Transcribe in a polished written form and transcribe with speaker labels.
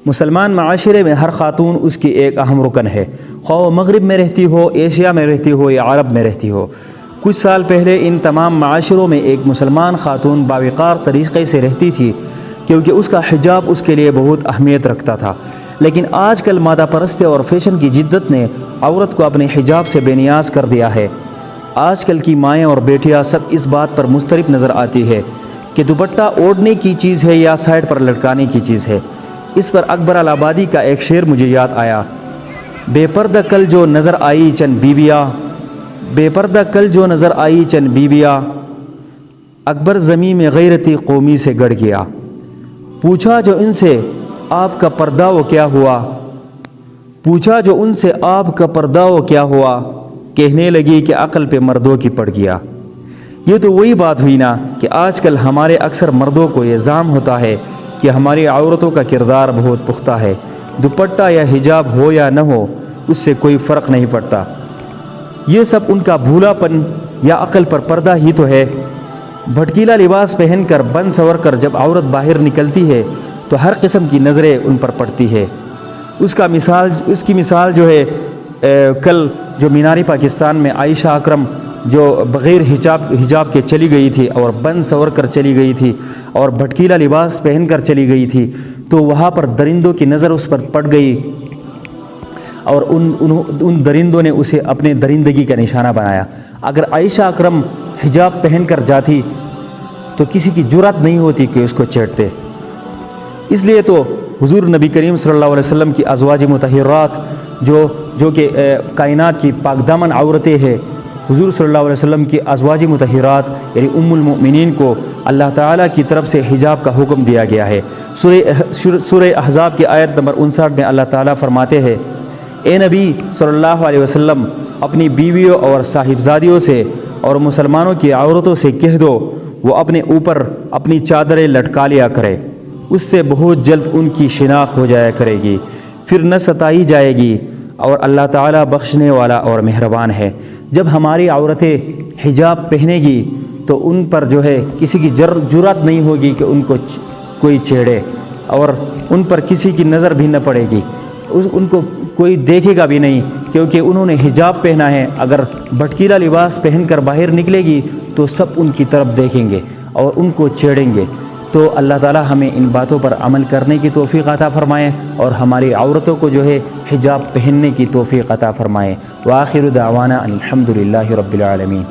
Speaker 1: مسلمان معاشرے میں ہر خاتون اس کی ایک اہم رکن ہے، خواہ وہ مغرب میں رہتی ہو، ایشیا میں رہتی ہو یا عرب میں رہتی ہو۔ کچھ سال پہلے ان تمام معاشروں میں ایک مسلمان خاتون باوقار طریقے سے رہتی تھی کیونکہ اس کا حجاب اس کے لیے بہت اہمیت رکھتا تھا، لیکن آج کل مادہ پرستی اور فیشن کی جدت نے عورت کو اپنے حجاب سے بے نیاز کر دیا ہے۔ آج کل کی مائیں اور بیٹیاں سب اس بات پر مضطرب نظر آتی ہے کہ دوپٹہ اوڑھنے کی چیز ہے یا سائڈ پر لٹکانے کی چیز ہے۔ اس پر اکبر آبادی کا ایک شعر مجھے یاد آیا، بے پردہ کل جو نظر آئی چند بیبیاں، بے پردہ کل جو نظر آئی چند بیبیاں، اکبر زمین میں غیرتی قومی سے گڑ گیا۔ پوچھا جو ان سے آپ کا پردہ وہ کیا ہوا، پوچھا جو ان سے آپ کا پردہ وہ کیا ہوا، کہنے لگی کہ عقل پہ مردوں کی پڑ گیا۔ یہ تو وہی بات ہوئی نا کہ آج کل ہمارے اکثر مردوں کو یہ ظام ہوتا ہے کہ ہماری عورتوں کا کردار بہت پختہ ہے، دوپٹہ یا حجاب ہو یا نہ ہو اس سے کوئی فرق نہیں پڑتا۔ یہ سب ان کا بھولا پن یا عقل پر پردہ ہی تو ہے۔ بھٹکیلا لباس پہن کر بن سور کر جب عورت باہر نکلتی ہے تو ہر قسم کی نظریں ان پر پڑتی ہے۔ اس کی مثال جو ہے کل جو مینار پاکستان میں عائشہ اکرم جو بغیر حجاب کے چلی گئی تھی اور بن سور کر چلی گئی تھی اور بھٹکیلا لباس پہن کر چلی گئی تھی، تو وہاں پر درندوں کی نظر اس پر پڑ گئی اور ان درندوں نے اسے اپنے درندگی کا نشانہ بنایا۔ اگر عائشہ اکرم حجاب پہن کر جاتی تو کسی کی جرات نہیں ہوتی کہ اس کو چھیڑتے۔ اس لیے تو حضور نبی کریم صلی اللہ علیہ وسلم کی ازواج مطہرات جو کہ کائنات کی پاک دامن عورتیں ہیں، حضور صلی اللہ علیہ وسلم کی ازواج مطہرات یعنی ام المؤمنین کو اللہ تعالیٰ کی طرف سے حجاب کا حکم دیا گیا ہے۔ سورہ احزاب کی آیت نمبر 59 میں اللہ تعالیٰ فرماتے ہیں، اے نبی صلی اللہ علیہ وسلم اپنی بیویوں اور صاحبزادیوں سے اور مسلمانوں کی عورتوں سے کہہ دو وہ اپنے اوپر اپنی چادریں لٹکا لیا کرے، اس سے بہت جلد ان کی شناخت ہو جایا کرے گی، پھر نہ ستائی جائے گی، اور اللہ تعالیٰ بخشنے والا اور مہربان ہے۔ جب ہماری عورتیں حجاب پہنے گی تو ان پر جو ہے کسی کی جرات نہیں ہوگی کہ ان کو کوئی چھیڑے، اور ان پر کسی کی نظر بھی نہ پڑے گی، ان کو کوئی دیکھے گا بھی نہیں کیونکہ انہوں نے حجاب پہنا ہے۔ اگر بھٹکیلا لباس پہن کر باہر نکلے گی تو سب ان کی طرف دیکھیں گے اور ان کو چھیڑیں گے۔ تو اللہ تعالیٰ ہمیں ان باتوں پر عمل کرنے کی توفیق عطا فرمائے اور ہماری عورتوں کو جو ہے حجاب پہننے کی توفیق عطا فرمائے۔ وآخر دعوانا الحمدللہ رب العالمین۔